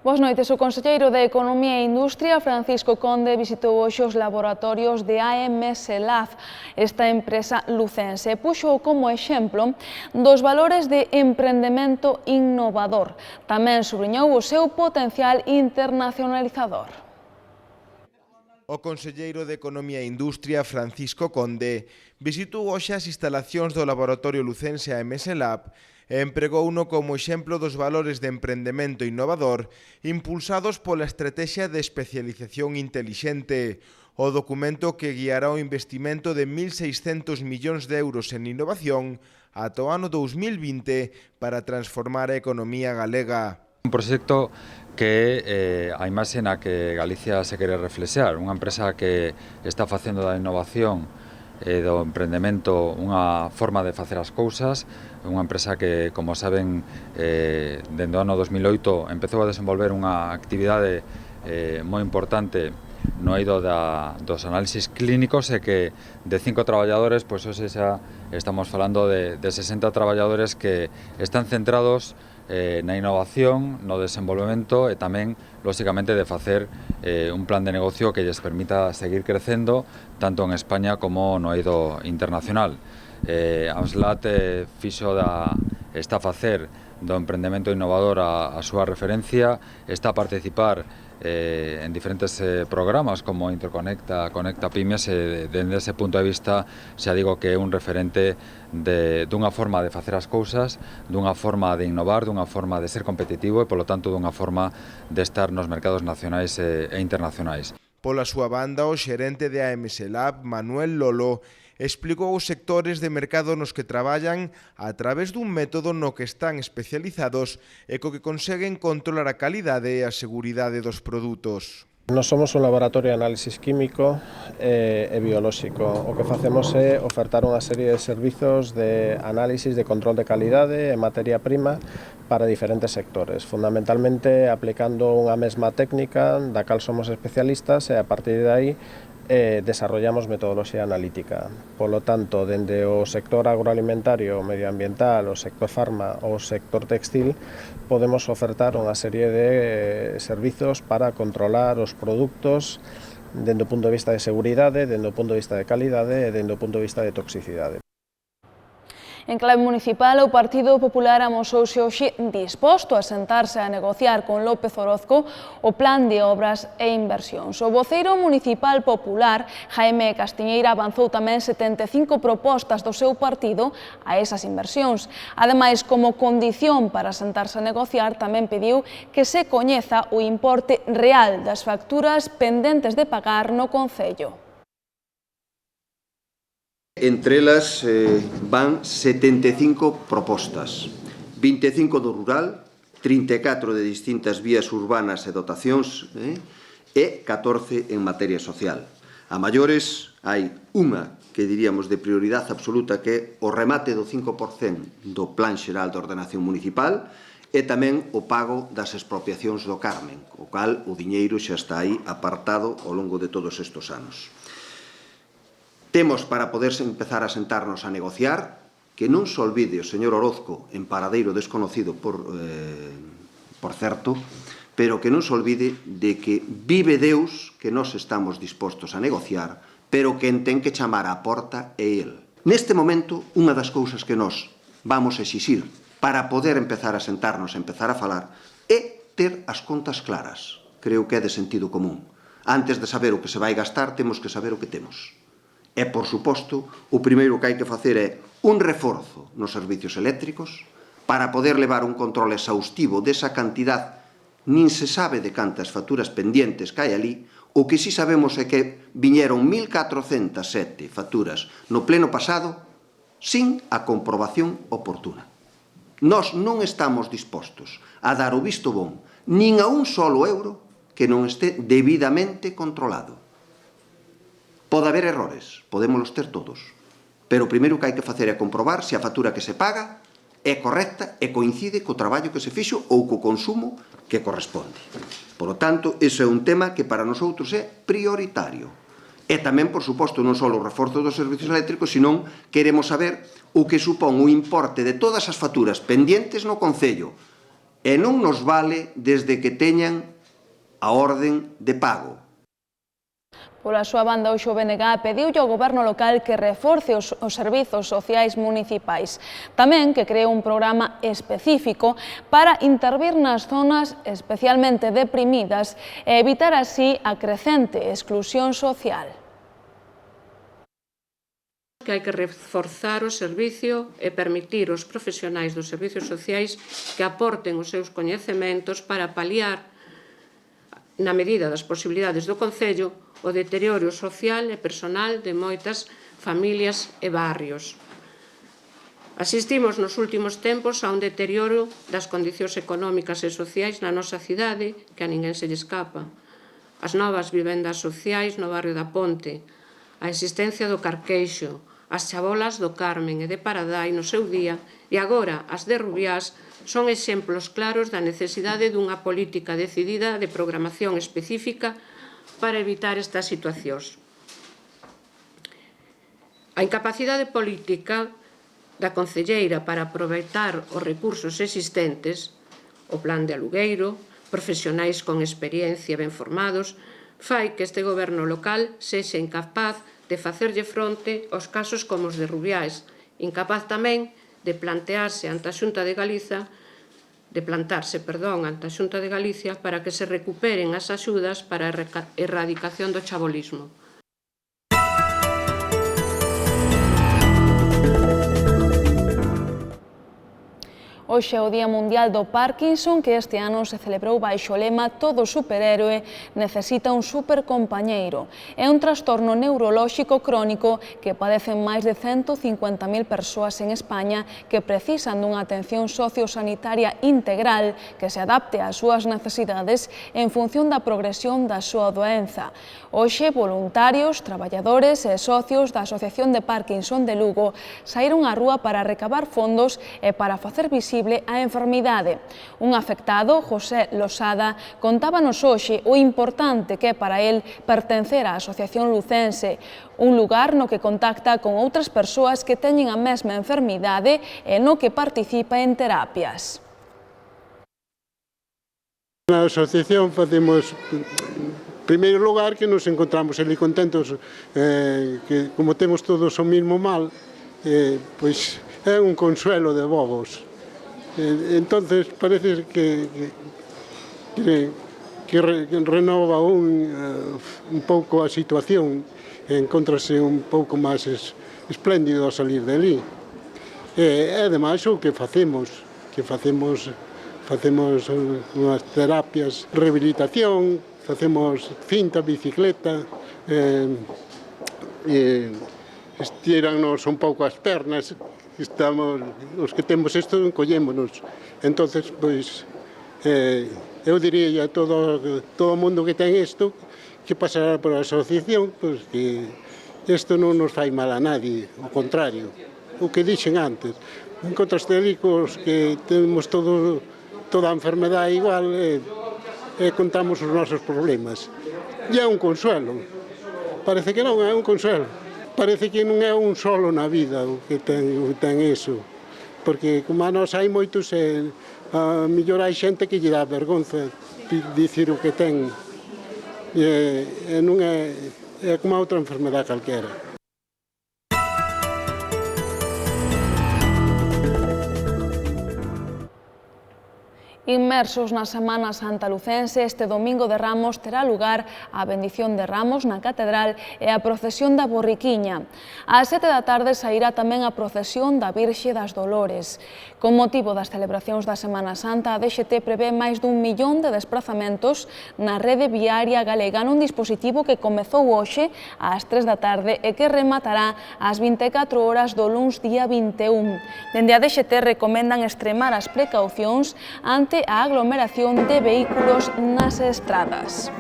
Boas noites. O conselleiro de Economía e Industria, Francisco Conde, visitou hoxe os laboratorios de AMS Lab, esta empresa lucense, e puxo como exemplo dos valores de emprendemento innovador. Tamén subliñou o seu potencial internacionalizador. O conselleiro de Economía e Industria, Francisco Conde, visitou hoxe as instalacións do laboratorio lucense AMS Lab e empregouno como exemplo dos valores de emprendemento innovador impulsados pola Estratexia de Especialización Intelixente, o documento que guiará o investimento de 1.600 millóns de euros en innovación ata o ano 2020 para transformar a economía galega. Un proxecto que é a imaxe na que Galicia se quere reflexear, unha empresa que está facendo da innovación e do emprendemento unha forma de facer as cousas, unha empresa que, como saben, dende o ano 2008 empezou a desenvolver unha actividade moi importante no eido dos análisis clínicos e que de 5 traballadores, pois hoxe xa estamos falando de 60 traballadores que están centrados na innovación, no desenvolvemento e tamén, lóxicamente, de facer un plan de negocio que lles permita seguir crecendo tanto en España como no eido internacional. AMSLAT está a facer do emprendemento innovador a súa referencia, está a participar en diferentes programas como Interconecta, Conecta Pymes, e dende ese punto de vista xa digo que é un referente dunha forma de facer as cousas, dunha forma de innovar, dunha forma de ser competitivo e, polo tanto, dunha forma de estar nos mercados nacionais e internacionais. Pola súa banda, o xerente de AMS Lab, Manuel Lolo, explicou os sectores de mercado nos que traballan a través dun método no que están especializados e co que conseguen controlar a calidade e a seguridade dos produtos. Nos somos un laboratorio de análisis químico e biolóxico. O que facemos é ofertar unha serie de servizos de análisis de control de calidade e materia prima para diferentes sectores, fundamentalmente aplicando unha mesma técnica da cal somos especialistas e a partir de aí desarrollamos metodoloxía analítica. Polo tanto, dende o sector agroalimentario, medioambiental, o sector farma ou o sector textil, podemos ofertar unha serie de servizos para controlar os produtos dende o punto de vista de seguridade, dende o punto de vista de calidade e dende o punto de vista de toxicidade. En clave municipal, o Partido Popular amosouse hoxe disposto a sentarse a negociar con López Orozco o plan de obras e inversións. O voceiro municipal popular, Jaime Castiñeira, avanzou tamén 75 propostas do seu partido a esas inversións. Ademais, como condición para sentarse a negociar, tamén pediu que se coñeza o importe real das facturas pendentes de pagar no Concello. Entre elas van 75 propostas, 25 do rural, 34 de distintas vías urbanas e dotacións e 14 en materia social. A maiores hai unha que diríamos de prioridade absoluta que é o remate do 5% do Plan Xeral de Ordenación Municipal e tamén o pago das expropiacións do Carmen, o cal o diñeiro xa está aí apartado ao longo de todos estes anos. Temos para poderse empezar a sentarnos a negociar que non se olvide o señor Orozco en paradeiro desconocido por certo, pero que non se olvide de que vive Deus que nós estamos dispostos a negociar, pero que ten que chamar á porta é el. Neste momento, unha das cousas que nós vamos a exixir para poder empezar a sentarnos a empezar a falar é ter as contas claras. Creo que é de sentido común. Antes de saber o que se vai gastar, temos que saber o que temos. E, por suposto, o primeiro que hai que facer é un reforzo nos servicios eléctricos para poder levar un control exhaustivo desa cantidad, nin se sabe de cantas facturas pendientes que hai ali, o que si sabemos é que viñeron 1.407 facturas no pleno pasado sin a comprobación oportuna. Nós non estamos dispostos a dar o visto bon nin a un solo euro que non este debidamente controlado. Pode haber errores, podémolos ter todos, pero o primeiro que hai que facer é comprobar se a factura que se paga é correcta e coincide co traballo que se fixo ou co consumo que corresponde. Por lo tanto, ese é un tema que para nosotros é prioritario. E tamén, por suposto, non só o reforzo dos servicios eléctricos, senón queremos saber o que supón o importe de todas as facturas pendientes no Concello e non nos vale desde que teñan a orden de pago. Pola súa banda, hoxe o BNG pediulle ao goberno local que reforce os servizos sociais municipais. Tamén que cree un programa específico para intervir nas zonas especialmente deprimidas e evitar así a crecente exclusión social. Que hai que reforzar o servicio e permitir aos profesionais dos servicios sociais que aporten os seus coñecementos para paliar, na medida das posibilidades do Concello, o deterioro social e personal de moitas familias e barrios. Asistimos nos últimos tempos a un deterioro das condicións económicas e sociais na nosa cidade que a ninguén se lle escapa. As novas vivendas sociais no barrio da Ponte, a existencia do Carqueixo, as chabolas do Carmen e de Paradai no seu día e agora as de Rubiás son exemplos claros da necesidade dunha política decidida de programación específica para evitar estas situacións. A incapacidade política da concelleira para aproveitar os recursos existentes, o plan de alugueiro, profesionais con experiencia ben formados, fai que este goberno local sexa incapaz de facerlle fronte aos casos como os de Rubiás, incapaz tamén de plantarse ante a Xunta de Galicia para que se recuperen as axudas para a erradicación do chabolismo. Hoxe é o Día Mundial do Parkinson, que este ano se celebrou baixo o lema "Todo superhéroe necesita un supercompañeiro". É un trastorno neurolóxico crónico que padecen máis de 150.000 persoas en España que precisan dunha atención sociosanitaria integral que se adapte ás súas necesidades en función da progresión da súa doenza. Hoxe, voluntarios, traballadores e socios da Asociación de Parkinson de Lugo saíron á rúa para recabar fondos e para facer visible a enfermidade. Un afectado, José Losada, contábanos hoxe o importante que é para el pertencer á Asociación Lucense, un lugar no que contacta con outras persoas que teñen a mesma enfermidade e no que participa en terapias. Na asociación facemos, en primeiro lugar, que nos encontramos ali contentos, que como temos todos o mesmo mal, pois é un consuelo de bobos. Entonces parece que renova un pouco a situación, encontrase un pouco máis espléndido a salir de ali. E ademais o que facemos unhas terapias, rehabilitación, facemos cinta, bicicleta, estirannos un pouco as pernas. Os que temos isto encollémonos. Entonces, pois, eu diría a todo o mundo que ten isto que pasará por a asociación, pois que isto non nos fai mal a nadie, ao contrario, o que dixen antes. Encontraste ali cos que temos toda a enfermedade igual e contamos os nosos problemas. E é un consuelo. Parece que non é un consuelo. Parece que non é un solo na vida o que ten iso, porque como a nós hai moitos, a mellor hai xente que lle dá vergonza dicir o que ten, e non é como a outra enfermedade calquera. Inmersos na Semana Santa Lucense, este domingo de Ramos terá lugar a bendición de Ramos na Catedral e a procesión da Borriquiña. Ás 7 da tarde sairá tamén a procesión da Virxe das Dolores. Con motivo das celebracións da Semana Santa, a DXT prevé máis dun millón de desplazamentos na rede viaria galega nun dispositivo que comezou hoxe ás 3 da tarde e que rematará ás 24 horas do luns día 21. Dende a DXT recomendan extremar as precaucións ante a aglomeración de vehículos nas estradas.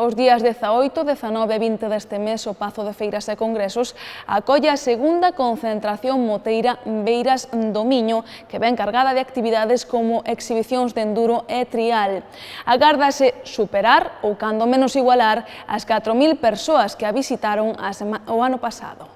Os días 18, 19 e 20 deste mes, o Pazo de Feiras e Congresos acolle a segunda concentración moteira Beiras do Miño, que ven cargada de actividades como exhibicións de enduro e trial. Agárdase superar, ou cando menos igualar, as 4.000 persoas que a visitaron o ano pasado.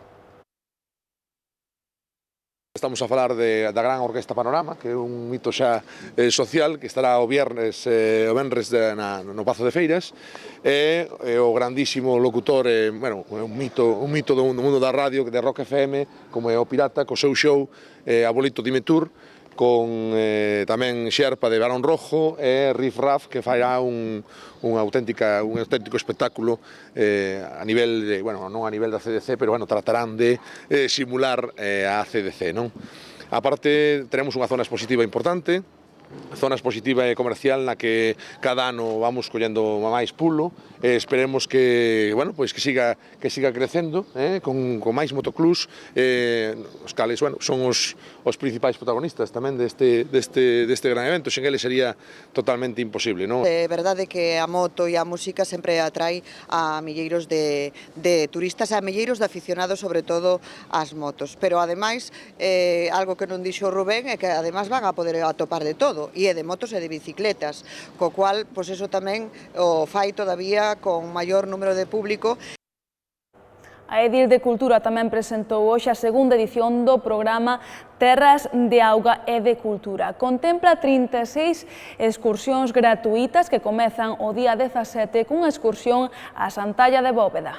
Estamos a falar da gran Orquesta Panorama, que é un mito xa social, que estará o venres no Pazo de Feiras, e o grandísimo locutor, un mito do mundo da radio, de Rock FM, como é o Pirata, co seu show Abolito Dime Tour, con tamén xerpa de Barón Rojo e Riff Raff, que fará un auténtico espectáculo a nivel de, non a nivel da CDC, pero tratarán de simular a CDC, non? A parte, teremos unha zona expositiva importante, zona expositiva e comercial na que cada ano vamos collendo máis pulo, e esperemos que siga crecendo con máis motoclubs, os cales son os principais protagonistas tamén deste gran evento. Sen eles sería totalmente imposible, non? É verdade que a moto e a música sempre atrai a milleiros de turistas e a milleiros de aficionados, sobre todo ás motos, pero ademais algo que non dixo Rubén é que ademais van a poder atopar de todo, e de motos e de bicicletas, co cual, pois eso tamén o fai todavía con maior número de público. A Edil de Cultura tamén presentou hoxe a segunda edición do programa Terras de Auga e de Cultura. Contempla 36 excursións gratuítas que comezan o día 17 cunha excursión á Santalla de Bóveda.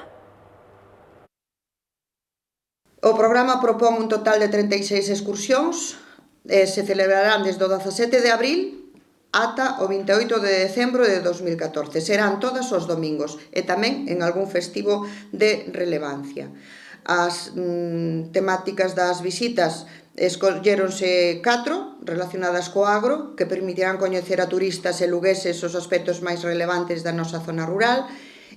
O programa propón un total de 36 excursións, se celebrarán desde o 17 de abril ata o 28 de decembro de 2014. Serán todas os domingos e tamén en algún festivo de relevancia. As temáticas das visitas escolléronse 4 relacionadas co agro, que permitirán coñecer a turistas e lugueses os aspectos máis relevantes da nosa zona rural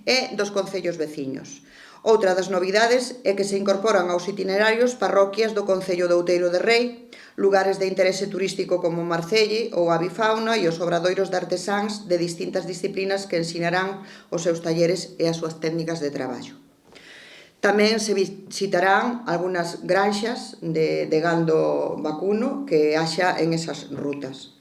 e dos concellos veciños. Outra das novidades é que se incorporan aos itinerarios parroquias do concello de Outeiro de Rei, lugares de interese turístico como Marcelle ou a Bifauna e os obradoiros de artesáns de distintas disciplinas que ensinarán os seus talleres e as súas técnicas de traballo. Tamén se visitarán algunhas granxas de gando vacuno que haxa en esas rutas.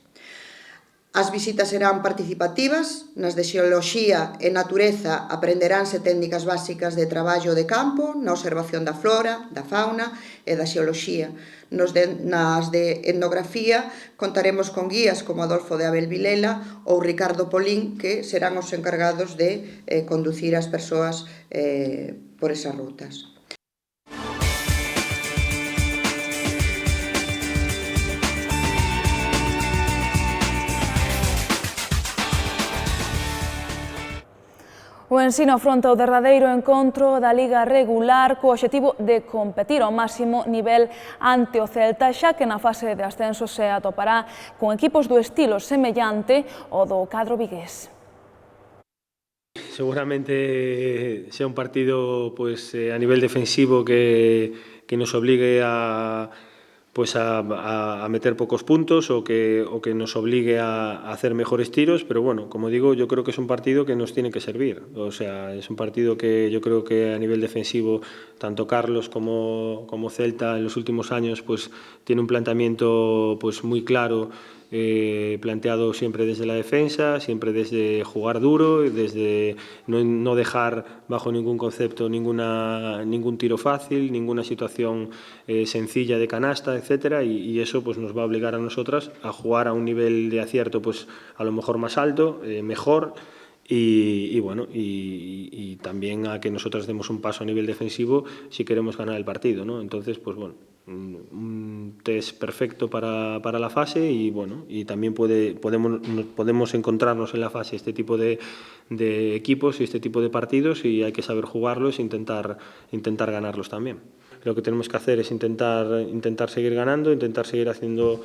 As visitas serán participativas, nas de xeoloxía e natureza aprenderánse técnicas básicas de traballo de campo, na observación da flora, da fauna e da xeoloxía. Nas de etnografía contaremos con guías como Adolfo de Abel Vilela ou Ricardo Polín, que serán os encargados de conducir as persoas por esas rutas. O Ensino afronta o derradeiro encontro da Liga regular co obxectivo de competir ao máximo nivel ante o Celta, xa que na fase de ascenso se atopará con equipos do estilo semellante ao do cadro vigués. Seguramente sea un partido a nivel defensivo que nos obligue a meter pocos puntos o que nos obligue a hacer mejores tiros, pero bueno, como digo, yo creo que es un partido que nos tiene que servir. O sea, es un partido que yo creo que a nivel defensivo, tanto Carlos como Celta en los últimos años tiene un planteamiento muy claro, planteado siempre desde la defensa, siempre desde jugar duro, desde no dejar bajo ningún concepto ningún tiro fácil, ninguna situación sencilla de canasta, etcétera, y eso nos va a obligar a nosotras a jugar a un nivel de acierto a lo mejor más alto, mejor, y también a que nosotras demos un paso a nivel defensivo si queremos ganar el partido, ¿no? Entonces, un test perfecto para la fase y también podemos encontrarnos en la fase este tipo de equipos y este tipo de partidos, y hay que saber jugarlos e intentar ganarlos también. Lo que tenemos que hacer es intentar seguir ganando, intentar seguir haciendo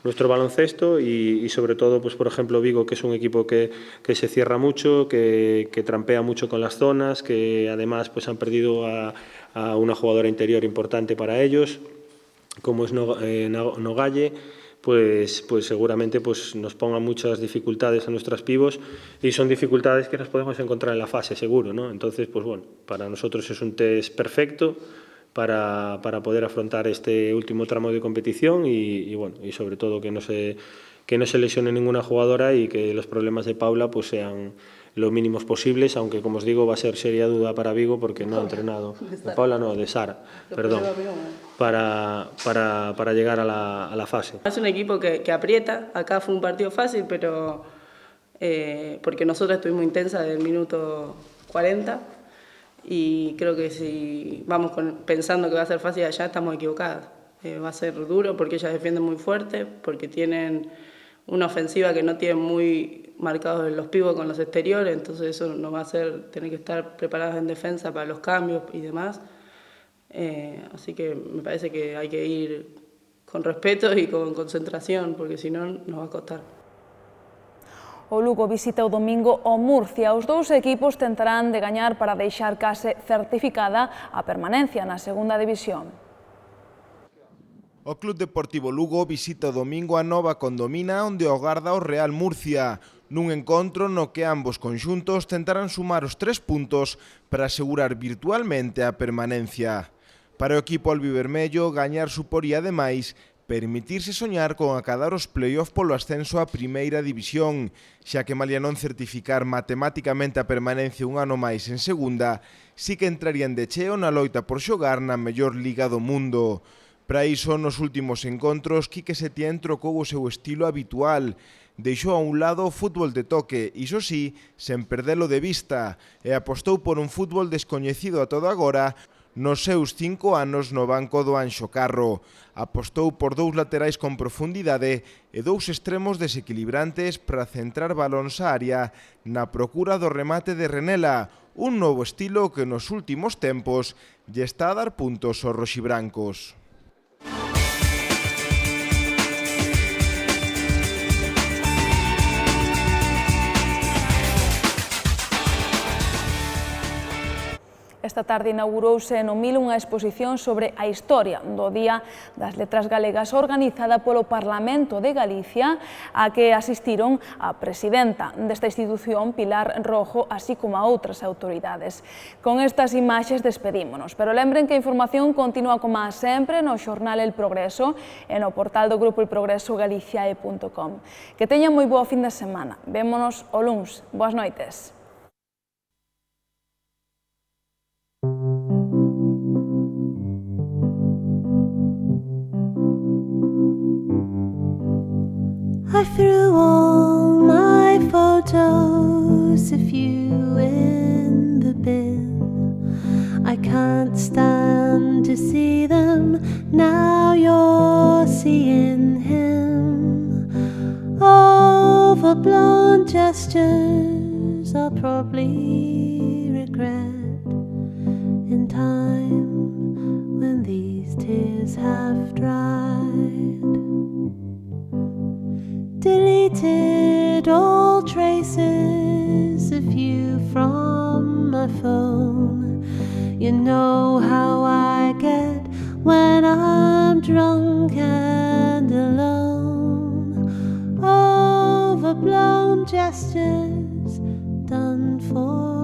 nuestro baloncesto y sobre todo, por ejemplo, Vigo, que es un equipo que se cierra mucho, que trampea mucho con las zonas, que además han perdido a una jugadora interior importante para ellos, como es Nogalle, pues seguramente nos pongan muchas dificultades a nuestras pivos, y son dificultades que nos podemos encontrar en la fase, seguro, ¿no? Entonces, para nosotros es un test perfecto para poder afrontar este último tramo de competición y sobre todo que no se lesione ninguna jugadora y que los problemas de Paula sean lo mínimos posibles, aunque, como os digo, va a ser seria duda para Vigo porque no ha entrenado. De Paula no, de Sara, perdón. para llegar a la fase. Es un equipo que aprieta. Acá fue un partido fácil, pero porque nosotros estuvimos intensa desde el minuto 40 y creo que si vamos pensando que va a ser fácil allá, estamos equivocados. Va a ser duro porque ellas defienden muy fuerte, porque tienen una ofensiva que no tienen muy marcados los pivots con los exteriores, entonces eso nos va a hacer tener que estar preparados en defensa para los cambios y demás. Así que me parece que hay que ir con respeto y con concentración, porque si no nos va a costar. O Lugo visita o domingo o Murcia. Os dous equipos tentarán de gañar para deixar case certificada a permanencia na segunda división. O Club Deportivo Lugo visita o domingo a Nova Condomina, onde agarda o Real Murcia, nun encontro no que ambos conxuntos tentarán sumar os 3 puntos para asegurar virtualmente a permanencia. Para o equipo albivermello, gañar suporía ademais permitirse soñar con acadar os play-off polo ascenso á primeira división, xa que malia non certificar matematicamente a permanencia un ano máis en segunda, sí que entrarían de cheo na loita por xogar na mellor liga do mundo. Para iso, nos últimos encontros, Quique Setién trocou o seu estilo habitual, deixou a un lado o fútbol de toque, iso sí, sen perdelo de vista, e apostou por un fútbol descoñecido a todo agora, nos seus 5 anos no banco do Anxo Carro. Apostou por 2 laterais con profundidade e 2 extremos desequilibrantes para centrar balóns á área na procura do remate de Renela, un novo estilo que nos últimos tempos lle está a dar puntos aos roxibrancos. Esta tarde inaugurouse no MIL unha exposición sobre a historia do Día das Letras Galegas organizada polo Parlamento de Galicia, a que asistiron a presidenta desta institución, Pilar Rojo, así como a outras autoridades. Con estas imaxes despedímonos, pero lembren que a información continúa como sempre no xornal El Progreso e no portal do grupo elprogresogaliciae.com. Que teñan moi boa fin de semana. Vémonos o luns. Boas noites. I threw all my photos of you in the bin. I can't stand to see them, now you're seeing him. Overblown gestures I'll probably regret in time when these tears have dried. Deleted all traces of you from my phone. You know how I get when I'm drunk and alone. Overblown gestures done for